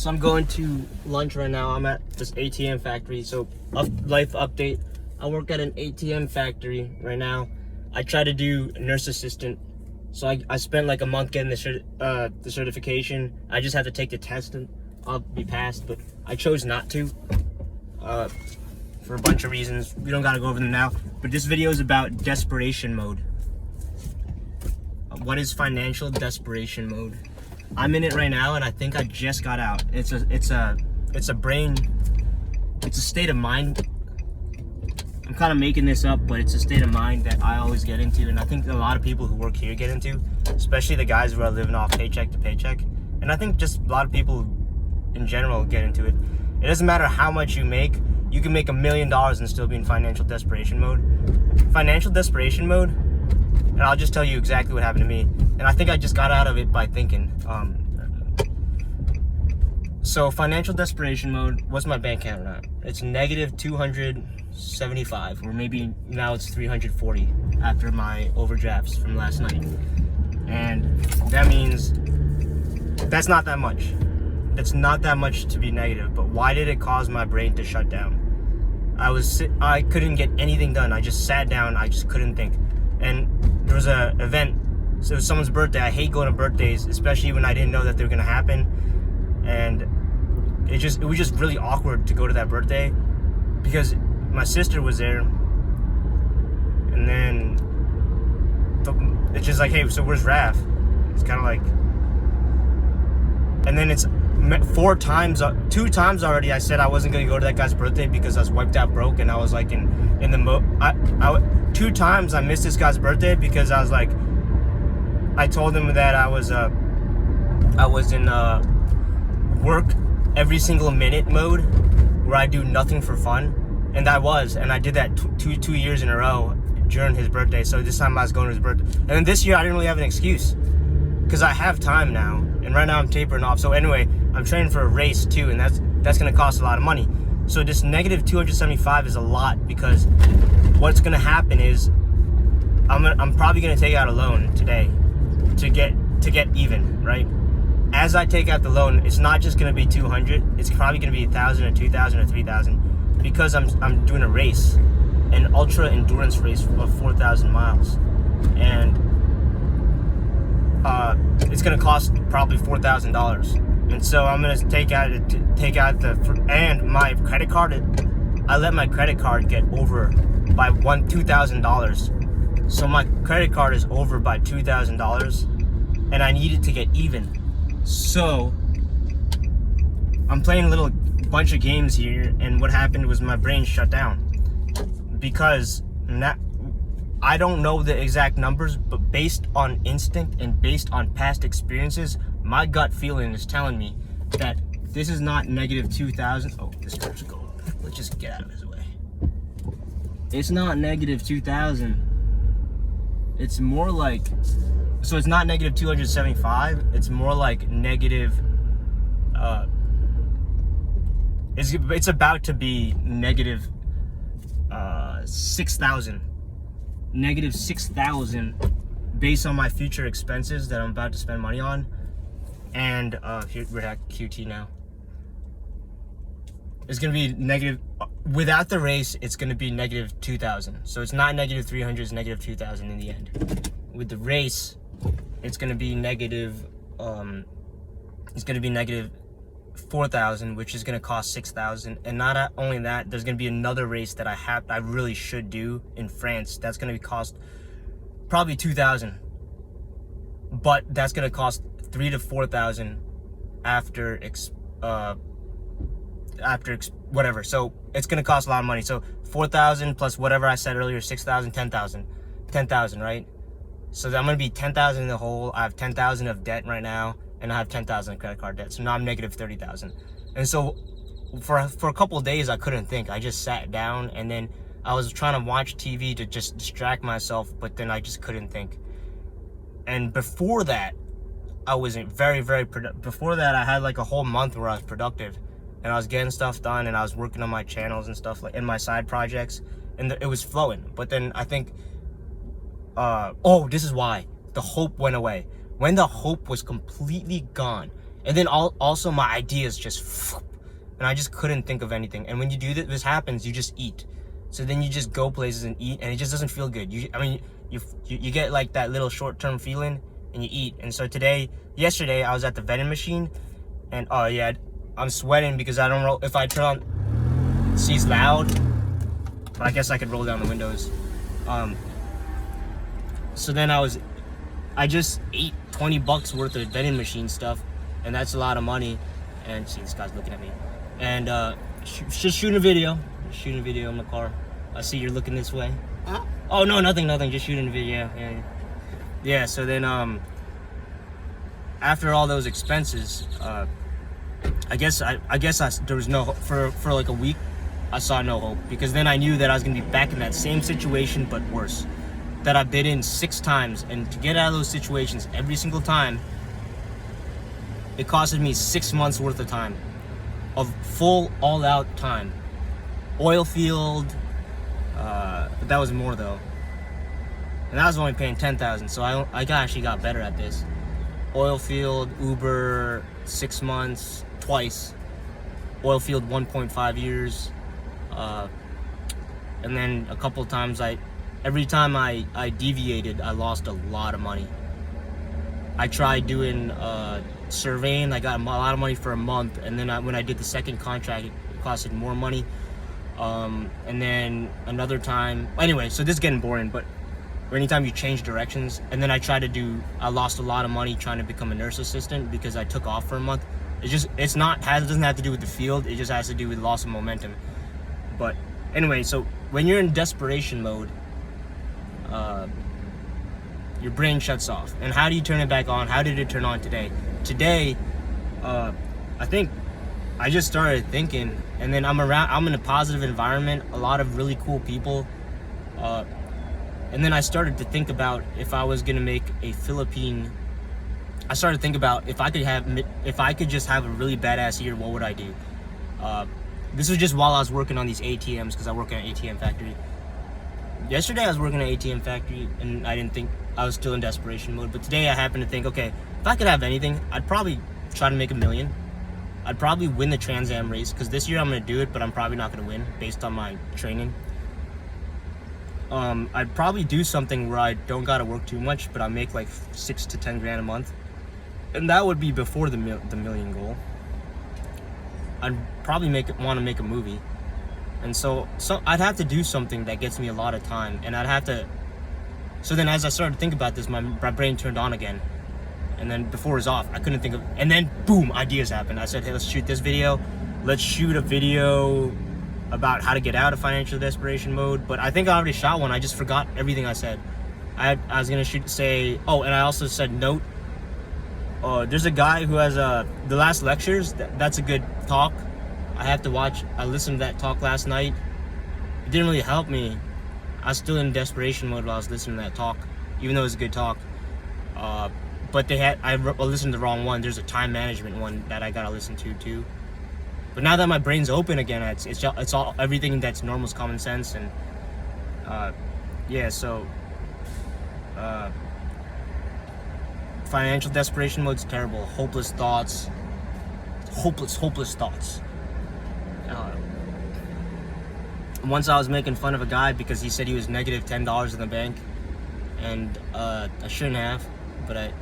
So I'm going to lunch right now. I'm at this ATM factory. So life update. I work at an ATM factory right now. I try to do nurse assistant. So I spent like a month getting the certification. I just have to take the test and I'll be passed, but I chose not to for a bunch of reasons. We don't gotta go over them now. But this video is about desperation mode. What is financial desperation mode? I'm in it right now, and I think I just got out. It's a state of mind. I'm kind of making this up, but it's a state of mind that I always get into, and I think a lot of people who work here get into, especially the guys who are living off paycheck to paycheck. And I think just a lot of people in general get into it. It doesn't matter how much you make. You can make $1 million and still be in financial desperation mode. Financial desperation mode, and I'll just tell you exactly what happened to me. And I think I just got out of it by thinking. So financial desperation mode, what's my bank account now? It's negative 275, or maybe now it's 340 after my overdrafts from last night. And that means that's not that much. It's not that much to be negative, but why did it cause my brain to shut down? I couldn't get anything done. I just sat down, I just couldn't think. And there was an event, so it was someone's birthday. I hate going to birthdays, especially when I didn't know that they were gonna happen. And it was just really awkward to go to that birthday because my sister was there. And then it's just like, hey, so where's Raph? It's kind of like, and then it's 2 times already I said I wasn't gonna go to that guy's birthday because I was wiped out broke, and I was like in the 2 times I missed this guy's birthday because I was like, I told him that I was in work every single minute mode where I do nothing for fun, and I did that two years in a row during his birthday. So this time I was going to his birthday, and then this year I didn't really have an excuse because I have time now, and right now I'm tapering off. So anyway, I'm training for a race too, and that's gonna cost a lot of money. So this negative 275 is a lot, because what's gonna happen is I'm probably gonna take out a loan today to get even, right? As I take out the loan, it's not just gonna be 200. It's probably gonna be 1,000 or 2,000 or 3,000, because I'm doing a race, an ultra endurance race of 4,000 miles, and it's gonna cost probably $4,000. And so I'm gonna take out and my credit card. I let my credit card get over by $2,000. So my credit card is over by $2,000, and I need it to get even. So I'm playing a little bunch of games here, and what happened was my brain shut down because I don't know the exact numbers, but based on instinct and based on past experiences, my gut feeling is telling me that this is not negative 2,000. Oh, this car's going. Let's just get out of his way. It's not negative 2,000. It's more like, so it's not negative 275. It's more like negative. It's about to be negative 6,000. Negative 6,000 based on my future expenses that I'm about to spend money on. And here we're at QT now. It's gonna be negative without the race. It's gonna be negative 2,000. So it's not negative 300. It's negative 2,000 in the end. With the race, it's gonna be negative. It's gonna be negative 4,000, which is gonna cost 6,000. And not only that, there's gonna be another race that I really should do in France. That's gonna cost probably 2,000, but that's gonna cost 3,000 to 4,000 after whatever. So it's gonna cost a lot of money. So 4,000 plus whatever I said earlier, 6,000, 10,000, right? So I'm gonna be 10,000 in the hole. I have 10,000 of debt right now, and I have 10,000 in credit card debt. So now I'm negative 30,000. And so for a couple of days, I couldn't think. I just sat down, and then I was trying to watch TV to just distract myself, but then I just couldn't think. And before that, I wasn't very, very productive. Before that, I had like a whole month where I was productive, and I was getting stuff done, and I was working on my channels and stuff, like in my side projects, and it was flowing. But then I think, this is why the hope went away. When the hope was completely gone, And then also my ideas just, and I just couldn't think of anything. And when you do this happens, you just eat. So then you just go places and eat, and it just doesn't feel good. You get like that little short-term feeling, and you eat. And so yesterday, I was at the vending machine, and oh yeah, I'm sweating because I don't roll. If I turn on, it's loud, but I guess I could roll down the windows. So then I just ate $20 worth of vending machine stuff, and that's a lot of money. And see, this guy's looking at me, and just shooting a video. Shooting a video in the car. I see you're looking this way. Huh? Oh no, nothing. Just shooting a video. Yeah. So then, after all those expenses, I guess there was no hope for like a week. I saw no hope because then I knew that I was gonna be back in that same situation, but worse. That I've been in 6 times, and to get out of those situations every single time, it costed me 6 months worth of time, of full all-out time. Oil field, but that was more though, and I was only paying $10,000, so I actually got better at this. Oil field, Uber, 6 months, twice. Oil field, 1.5 years, and then a couple of times every time I deviated, I lost a lot of money. I tried doing surveying. I got a lot of money for a month, and then when I did the second contract, it costed more money. And then another time, anyway, so this is getting boring, but anytime you change directions, and then I lost a lot of money trying to become a nurse assistant because I took off for a month. It doesn't have to do with the field, it just has to do with loss of momentum. But anyway, so when you're in desperation mode, your brain shuts off. And how do you turn it back on? How did it turn on today? Today, I think I just started thinking, and then I'm in a positive environment, a lot of really cool people, and then I started to think about if I was gonna make a Philippine. I started to think about if I could just have a really badass year, what would I do? This was just while I was working on these ATMs, because I work at an ATM factory. Yesterday I was working at an ATM factory, and I didn't think, I was still in desperation mode. But today I happened to think, okay, if I could have anything, I'd probably try to make $1 million. I'd probably win the Trans Am race, because this year I'm going to do it, but I'm probably not going to win based on my training. I'd probably do something where I don't got to work too much, but I make like 6 to 10 grand a month. And that would be before the million goal. I'd probably want to make a movie. And so I'd have to do something that gets me a lot of time, and I'd have to. So then, as I started to think about this, my brain turned on again, and then before it was off, I couldn't think of. And then, boom, ideas happened. I said, "Hey, let's shoot this video. Let's shoot a video about how to get out of financial desperation mode." But I think I already shot one. I just forgot everything I said. I was gonna say. Oh, and I also said note. There's a guy who has the last lectures. That's a good talk. I have to watch. I listened to that talk last night. It didn't really help me. I was still in desperation mode while I was listening to that talk, even though it was a good talk. But I listened to the wrong one. There's a time management one that I gotta listen to too. But now that my brain's open again, it's all everything that's normal is common sense, and yeah. So financial desperation mode's terrible. Hopeless thoughts. Hopeless thoughts. Once I was making fun of a guy because he said he was negative $10 in the bank, and I shouldn't have, but I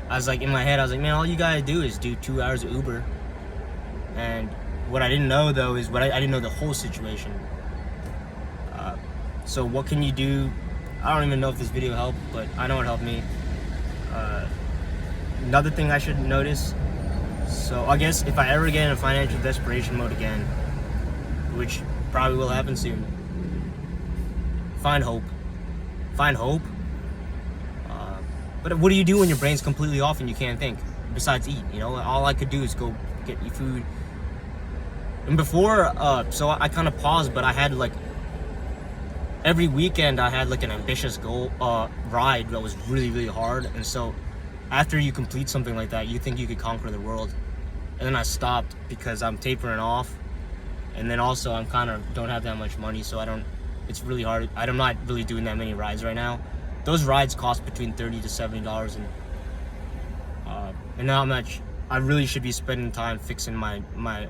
was like, in my head, I was like, man, all you gotta do is do 2 hours of Uber. And what I didn't know though is I didn't know the whole situation. So what can you do? I don't even know if this video helped, but I know it helped me. Another thing I should notice. So I guess if I ever get in a financial desperation mode again, which probably will happen soon, find hope. But what do you do when your brain's completely off and you can't think besides eat? You know, all I could do is go get you food. And before, so I kind of paused, but I had like every weekend I had like an ambitious goal ride that was really, really hard. And so after you complete something like that, you think you could conquer the world. And then I stopped because I'm tapering off, and then also I'm kind of don't have that much money, so it's really hard. I'm not really doing that many rides right now. Those rides cost between $30 to $70, and not much. I really should be spending time fixing my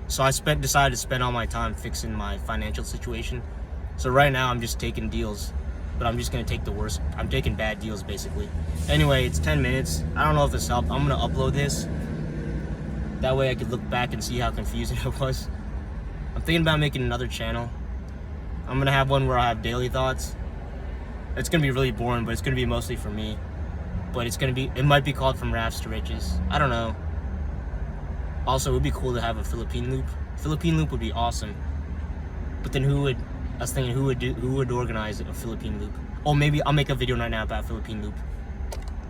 so decided to spend all my time fixing my financial situation. So right now I'm just taking deals, but I'm just gonna take the worst. I'm taking bad deals basically. Anyway, it's 10 minutes. I don't know if this helped. I'm gonna upload this. That way I could look back and see how confusing it was. I'm thinking about making another channel. I'm gonna have one where I have daily thoughts. It's gonna be really boring, but it's gonna be mostly for me. But it might be called From Rafts to Riches. I don't know. Also, it would be cool to have a Philippine loop. Philippine loop would be awesome. But then who would organize a Philippine loop? Oh, maybe I'll make a video right now about Philippine loop.